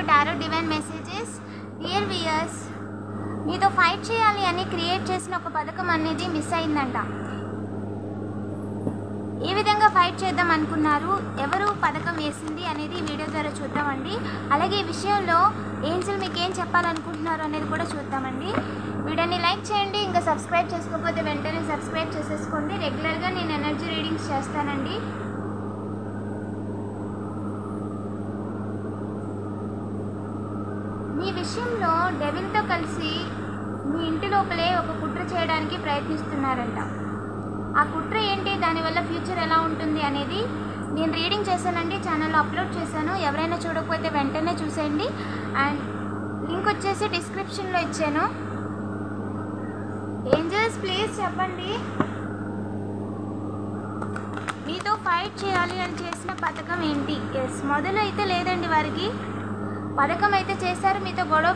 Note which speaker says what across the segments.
Speaker 1: To tarot divine messages. Dear viewers, మీతో fight చేయాలి అని క్రియేట్ చేసిన ఒక పథకం అనేది మిస్ అయిందంట. ఏ విధంగా ఫైట్ చేద్దాం అనుకున్నారు, ఎవరు పథకం వేసింది అనేది ఈ వీడియో ద్వారా చూద్దామండి. అలాగే ఈ విషయంలో ఏంజల్ మీకు ఏం చెప్పాలనుకుంటున్నారు అనేది కూడా చూద్దామండి. వీడియోని లైక్ చేయండి. ఇంకా సబ్స్క్రైబ్ చేసుకోకపోతే వెంటనే సబ్స్క్రైబ్ చేసేసుకోండి. రెగ్యులర్గా నేను ఎనర్జీ రీడింగ్స్ చేస్తానండి. మీ విషయంలో డెవిల్తో కలిసి మీ ఇంటి లోపలే ఒక కుట్ర చేయడానికి ప్రయత్నిస్తున్నారంట. ఆ కుట్ర ఏంటి, దానివల్ల ఫ్యూచర్ ఎలా ఉంటుంది అనేది నేను రీడింగ్ చేశానండి, ఛానల్లో అప్లోడ్ చేశాను. ఎవరైనా చూడకపోతే వెంటనే చూసేయండి. అండ్ లింక్ వచ్చేసి డిస్క్రిప్షన్లో ఇచ్చాను. ఏంజల్స్ ప్లీజ్ చెప్పండి, మీతో ఫైట్ చేయాలి అని చేసిన పథకం ఏంటి? ఎస్, మొదలు అయితే లేదండి, వారికి పథకం అయితే చేశారు. మీతో గొడవ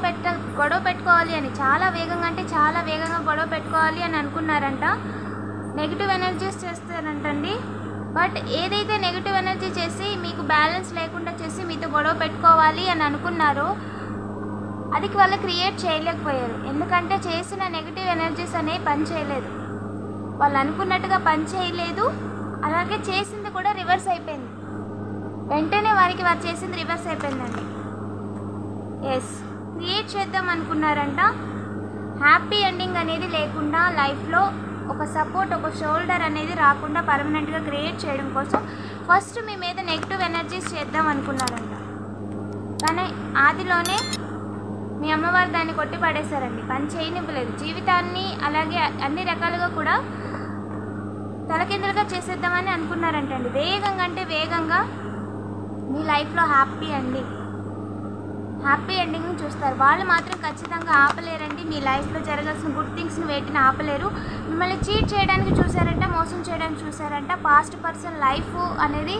Speaker 1: పెట్టుకోవాలి అని, చాలా వేగంగా అంటే చాలా వేగంగా గొడవ పెట్టుకోవాలి అని అనుకున్నారంట. నెగిటివ్ ఎనర్జీస్ చేస్తారంటండి. బట్ ఏదైతే నెగిటివ్ ఎనర్జీ చేసి మీకు బ్యాలెన్స్ లేకుండా చేసి మీతో గొడవ పెట్టుకోవాలి అని అనుకున్నారో అది వాళ్ళు క్రియేట్ చేయలేకపోయారు. ఎందుకంటే చేసిన నెగిటివ్ ఎనర్జీస్ అనేవి పని చేయలేదు, వాళ్ళు అనుకున్నట్టుగా పని చేయలేదు. అలాగే చేసింది కూడా రివర్స్ అయిపోయింది. వెంటనే వారు చేసింది రివర్స్ అయిపోయిందండి. ఎస్, క్రియేట్ చేద్దాం అనుకున్నారంట. హ్యాపీ ఎండింగ్ అనేది లేకుండా లైఫ్లో ఒక సపోర్ట్, ఒక షోల్డర్ అనేది రాకుండా పర్మనెంట్గా క్రియేట్ చేయడం కోసం ఫస్ట్ మీ మీద నెగిటివ్ ఎనర్జీస్ చేద్దాం అనుకున్నారంట. కానీ ఆదిలోనే మీ అమ్మవారు దాన్ని కొట్టి పడేశారండి, పని చేయనివ్వలేదు. జీవితాన్ని అలాగే అన్ని రకాలుగా కూడా తలకిందులుగా చేసేద్దామని అనుకున్నారంటండి. వేగంగా అంటే వేగంగా మీ లైఫ్లో హ్యాపీ ఎండింగ్ని చూస్తారు. వాళ్ళు మాత్రం ఖచ్చితంగా ఆపలేరండి. మీ లైఫ్లో జరగాల్సిన గుడ్ థింగ్స్ని వేటిని ఆపలేరు. మిమ్మల్ని చీట్ చేయడానికి చూసారంట, మోసం చేయడానికి చూసారంట. పాస్ట్ పర్సన్ లైఫ్ అనేది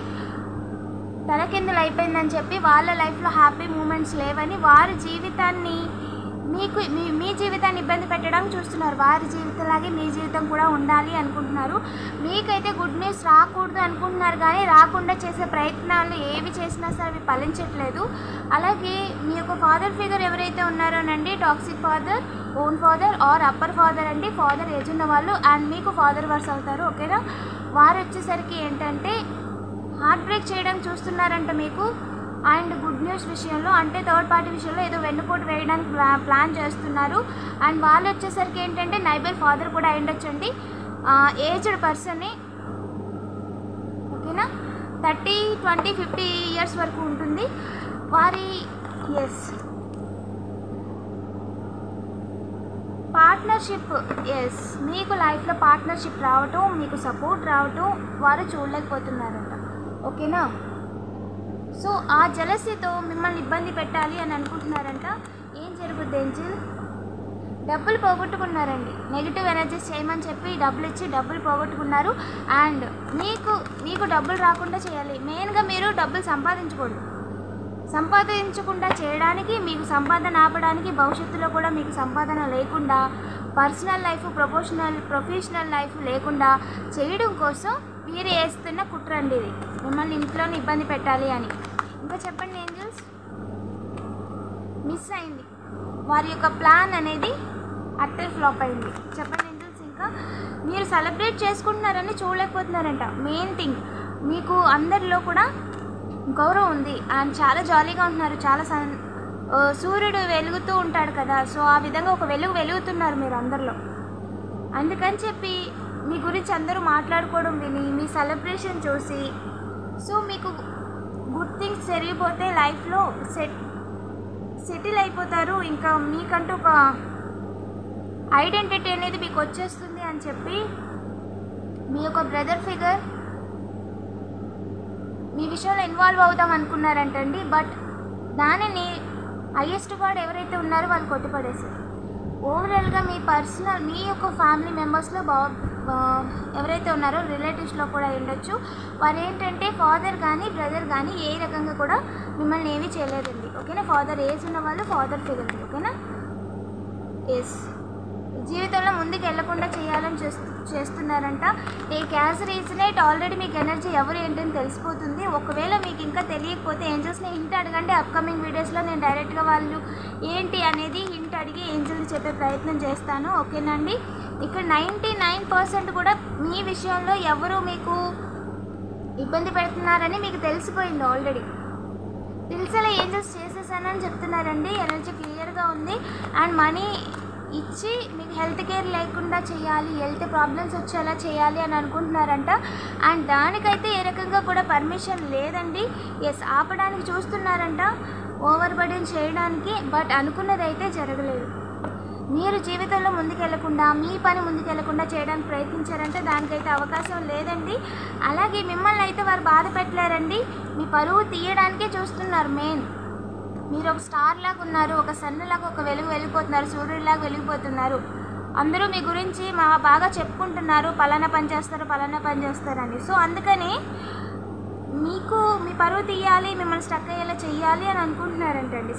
Speaker 1: తలకిందులు అయిపోయిందని చెప్పి వాళ్ళ లైఫ్లో హ్యాపీ మూమెంట్స్ లేవని వారి జీవితాన్ని మీ జీవితాన్ని ఇబ్బంది పెట్టడానికి చూస్తున్నారు. వారి జీవితంలాగే మీ జీవితం కూడా ఉండాలి అనుకుంటున్నారు. మీకైతే గుడ్ న్యూస్ రాకూడదు అనుకుంటున్నారు, కానీ రాకుండా చేసే ప్రయత్నాలు ఏవి చేసినా సరే అవి ఫలించట్లేదు. అలాగే మీ యొక్క ఫాదర్ ఫిగర్ ఎవరైతే ఉన్నారోనండి, toxic father, own father or upper father అండి, ఫాదర్ ఏజ్ ఉన్న వాళ్ళు అండ్ మీకు ఫాదర్ వర్స్ అవుతారు. ఓకేనా? వారు వచ్చేసరికి ఏంటంటే హార్ట్ బ్రేక్ చేయడం చూస్తున్నారంట మీకు. అండ్ గుడ్ న్యూస్ విషయంలో అంటే థర్డ్ పార్టీ విషయంలో ఏదో వెన్నుపోటు వేయడానికి ప్లాన్ చేస్తున్నారు. అండ్ వాళ్ళు వచ్చేసరికి ఏంటంటే నైబర్ ఫాదర్ కూడా అయ్యుండొచ్చండి, ఏజ్డ్ పర్సన్ని. ఓకేనా? 30, 20, 50 ఇయర్స్ వరకు ఉంటుంది వారి. Yes, partnership. ఎస్, మీకు లైఫ్లో పార్ట్నర్షిప్ రావటం, మీకు సపోర్ట్ రావటం వారు చూడలేకపోతున్నారంట. ఓకేనా? సో ఆ జలసీతో మిమ్మల్ని ఇబ్బంది పెట్టాలి అని అనుకుంటున్నారంట. ఏం జరుగుద్ది ఏంజిల్? డబ్బులు పోగొట్టుకున్నారండి. నెగిటివ్ ఎనర్జీస్ చేయమని చెప్పి డబ్బులు ఇచ్చి డబ్బులు పోగొట్టుకున్నారు. అండ్ మీకు డబ్బులు రాకుండా చేయాలి. మెయిన్గా మీరు డబ్బులు సంపాదించకుండా చేయడానికి, మీకు సంపాదన ఆపడానికి, భవిష్యత్తులో కూడా మీకు సంపాదన లేకుండా, పర్సనల్ లైఫ్ ప్రొఫెషనల్ లైఫ్ లేకుండా చేయడం కోసం వీరు వేస్తున్న కుట్ర అండి ఇది. మిమ్మల్ని ఇంట్లోనే ఇబ్బంది పెట్టాలి అని. ఇంకా చెప్పండి ఏంజల్స్, మిస్ అయింది. వారి యొక్క ప్లాన్ అనేది అట్టర్ ఫ్లాప్ అయింది. చెప్పండి ఏంజల్స్, ఇంకా మీరు సెలబ్రేట్ చేసుకుంటున్నారని చూడలేకపోతున్నారంట. మెయిన్ థింగ్, మీకు అందరిలో కూడా గౌరవం ఉంది అండ్ చాలా జాలీగా ఉంటున్నారు. చాలా సూర్యుడు వెలుగుతూ ఉంటాడు కదా, సో ఆ విధంగా ఒక వెలుగుతున్నారు మీరు అందరిలో. అందుకని చెప్పి మీ గురించి అందరూ మాట్లాడుకోవడం విని, మీ సెలబ్రేషన్ చూసి, సో మీకు గుడ్ థింగ్స్ జరిగిపోతే లైఫ్లో సెటిల్ అయిపోతారు. ఇంకా మీకంటూ ఒక ఐడెంటిటీ అనేది మీకు వచ్చేస్తుంది అని చెప్పి మీ యొక్క బ్రదర్ ఫిగర్ మీ విషయంలో ఇన్వాల్వ్ అవుదాం అనుకున్నారంటండి. బట్ దానిని హైయెస్ట్ గాడ్ ఎవరైతే ఉన్నారో వాళ్ళు కొట్టిపడేశారు. ఓవరాల్గా మీ యొక్క ఫ్యామిలీ మెంబర్స్లో ఎవరైతే ఉన్నారో రిలేటివ్స్లో కూడా ఉండొచ్చు, వారు ఏంటంటే ఫాదర్ కానీ బ్రదర్ కానీ ఏ రకంగా కూడా మిమ్మల్ని ఏమీ చేయలేదండి. ఓకేనా? ఫాదర్ ఏజ్ ఉన్న వాళ్ళు ఫాదర్ ఫిగర్ అండి. ఓకేనా? ఎస్, జీవితంలో ముందుకు వెళ్లకుండా చేయాలని చేస్తున్నారంట. Take as రీజనేట్. ఆల్రెడీ మీకు ఎనర్జీ ఎవరు ఏంటని తెలిసిపోతుంది. ఒకవేళ మీకు ఇంకా తెలియకపోతే ఏంజల్స్ని హింట్ అడగండి. అప్కమింగ్ వీడియోస్లో నేను డైరెక్ట్గా వాళ్ళు ఏంటి అనేది హింట్ అడిగి ఏంజల్ని చెప్పే ప్రయత్నం చేస్తాను. ఓకేనండి. ఇక్కడ 99% కూడా మీ విషయంలో ఎవరు మీకు ఇబ్బంది పెడుతున్నారని మీకు తెలిసిపోయింది. ఆల్రెడీ తెలిసేలా ఏంజల్స్ చేసేసానని చెప్తున్నారండి. ఎనర్జీ క్లియర్గా ఉంది. అండ్ మనీ ఇచ్చి మీకు హెల్త్ కేర్ లేకుండా చేయాలి, హెల్త్ ప్రాబ్లమ్స్ వచ్చేలా చేయాలి అని అనుకుంటున్నారంట. అండ్ దానికైతే ఏ రకంగా కూడా పర్మిషన్ లేదండి. ఎస్, ఆపడానికి చూస్తున్నారంట, ఓవర్ బర్డెన్ చేయడానికి. బట్ అనుకున్నదైతే జరగలేదు. మీరు జీవితంలో ముందుకెళ్లకుండా, మీ పని ముందుకెళ్లకుండా చేయడానికి ప్రయత్నించారంటే దానికైతే అవకాశం లేదండి. అలాగే మిమ్మల్ని అయితే వారు బాధ పెట్టలేరండి. మీ పరువు తీయడానికే చూస్తున్నారు. మీరు ఒక స్టార్ లాగా ఉన్నారు, ఒక సన్ లాగా ఒక వెలుగు వెళ్ళిపోతున్నారు, సూర్యుడిలాగా వెలిగిపోతున్నారు. అందరూ మీ గురించి బాగా చెప్పుకుంటున్నారు, పలానా పని చేస్తారు, పలానా పని చేస్తారని. సో అందుకని మీకు మీ పరువు తీయాలి, మిమ్మల్ని స్టక్ అయ్యేలా చెయ్యాలి అని అనుకుంటున్నారంటండి.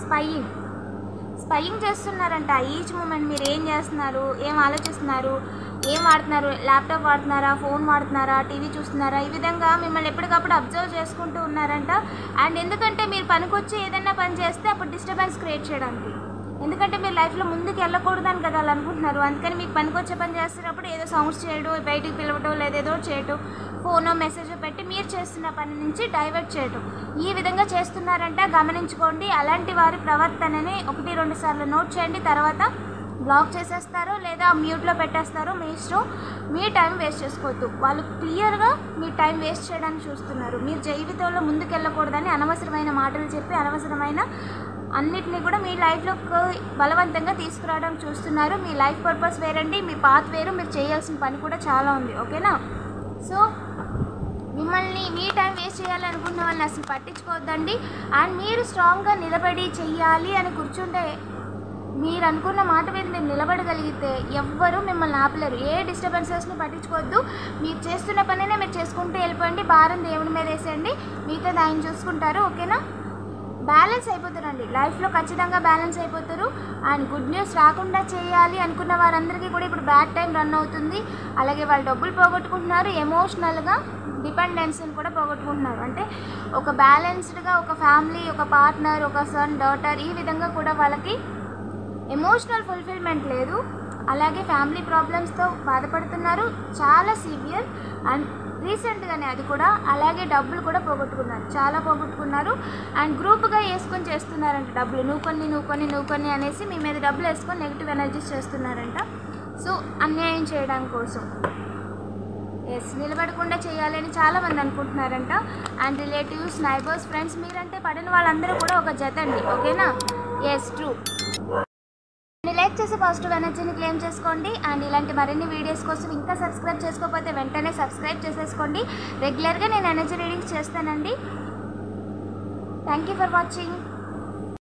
Speaker 1: స్పైయింగ్ చేస్తున్నారంట. ఈచ్ మూమెంట్ మీరు ఏం చేస్తున్నారు, ఏం ఆలోచిస్తున్నారు, ఏం వాడుతున్నారు, ల్యాప్టాప్ వాడుతున్నారా, ఫోన్ వాడుతున్నారా, టీవీ చూస్తున్నారా, ఈ విధంగా మిమ్మల్ని ఎప్పటికప్పుడు అబ్జర్వ్ చేసుకుంటూ ఉన్నారంట. అండ్ ఎందుకంటే మీరు పనికొచ్చి ఏదైనా పని చేస్తే అప్పుడు డిస్టర్బెన్స్ క్రియేట్ చేయడానికి. ఎందుకంటే మీరు లైఫ్లో ముందుకు వెళ్ళకూడదని కదా వాళ్ళు అనుకుంటున్నారు. అందుకని మీకు పనికొచ్చే పని చేస్తున్నప్పుడు ఏదో సౌండ్స్ చేయడం, బయటికి పిలవటం, లేదేదో చేయటం, ఫోనో మెసేజ్ పెట్టి మీరు చేస్తున్న పని నుంచి డైవర్ట్ చేయటం, ఈ విధంగా చేస్తున్నారంట. గమనించుకోండి. అలాంటి వారి ప్రవర్తనని 1-2 సార్లు నోట్ చేయండి. తర్వాత బ్లాక్ చేసేస్తారో లేదా మ్యూట్లో పెట్టేస్తారో మీ ఇష్టం. మీ టైం వేస్ట్ చేసుకోవద్దు. వాళ్ళు క్లియర్గా మీ టైం వేస్ట్ చేయడానికి చూస్తున్నారు. మీరు జీవితంలో ముందుకు వెళ్ళకూడదని అనవసరమైన మాటలు చెప్పి అనవసరమైన అన్నిటినీ కూడా మీ లైఫ్లోకి బలవంతంగా తీసుకురావడానికి చూస్తున్నారు. మీ లైఫ్ పర్పస్ వేరండి, మీ పాత్ వేరు, మీరు చేయాల్సిన పని కూడా చాలా ఉంది. ఓకేనా? సో మిమ్మల్ని మీ టైం వేస్ట్ చేయాలి అనుకున్న వాళ్ళని అసలు పట్టించుకోవద్దండి. అండ్ మీరు స్ట్రాంగ్గా నిలబడి చెయ్యాలి అని కూర్చుంటే, మీరు అనుకున్న మాట మీద మీరు నిలబడగలిగితే ఎవ్వరూ మిమ్మల్ని ఆపలేరు. ఏ డిస్టర్బెన్సెస్ని పట్టించుకోవద్దు. మీరు చేస్తున్న పనినే మీరు చేసుకుంటూ వెళ్ళిపోండి. భారం దేవుడి మీద వేసేయండి, మీతో ఆయన చూసుకుంటారు. ఓకేనా? బ్యాలెన్స్ అయిపోతారండి. లైఫ్లో ఖచ్చితంగా బ్యాలెన్స్ అయిపోతారు. అండ్ గుడ్ న్యూస్ రాకుండా చేయాలి అనుకున్న వారందరికీ కూడా ఇప్పుడు బ్యాడ్ టైం రన్ అవుతుంది. అలాగే వాళ్ళు డబ్బులు పోగొట్టుకుంటున్నారు, ఎమోషనల్గా డిపెండెన్సీని కూడా పోగొట్టుకుంటున్నారు. అంటే ఒక బ్యాలెన్స్డ్గా ఒక ఫ్యామిలీ, ఒక పార్ట్నర్, ఒక సన్, డాటర్, ఈ విధంగా కూడా వాళ్ళకి ఎమోషనల్ ఫుల్ఫిల్మెంట్ లేదు. అలాగే ఫ్యామిలీ ప్రాబ్లమ్స్తో బాధపడుతున్నారు, చాలా సివియర్. అండ్ రీసెంట్గానే అది కూడా. అలాగే డబ్బులు కూడా పోగొట్టుకున్నారు, చాలా పోగొట్టుకున్నారు. అండ్ గ్రూప్గా వేసుకొని చేస్తున్నారంట డబ్బులు. నువ్వు కొన్ని అనేసి మీ మీద డబ్బులు వేసుకొని నెగిటివ్ ఎనర్జీస్ చేస్తున్నారంట. సో అన్యాయం చేయడం కోసం. ఎస్, నిలబడకుండా చేయాలని చాలామంది అనుకుంటున్నారంట. అండ్ రిలేటివ్స్, నైబర్స్, ఫ్రెండ్స్, మీరంటే పడిన వాళ్ళందరూ కూడా ఒక జత అండి. ఓకేనా? Yes, true. లైక్ చేసి పాజిటివ్ ఎనర్జీని క్లెయిమ్ చేసుకోండి. అండ్ ఇలాంటి మరిన్ని వీడియోస్ కోసం ఇంకా సబ్స్క్రైబ్ చేసుకోకపోతే వెంటనే సబ్స్క్రైబ్ చేసేసుకోండి. రెగ్యులర్గా నేను ఎనర్జీ రీడింగ్స్ చేస్తానండి. Thank you for watching.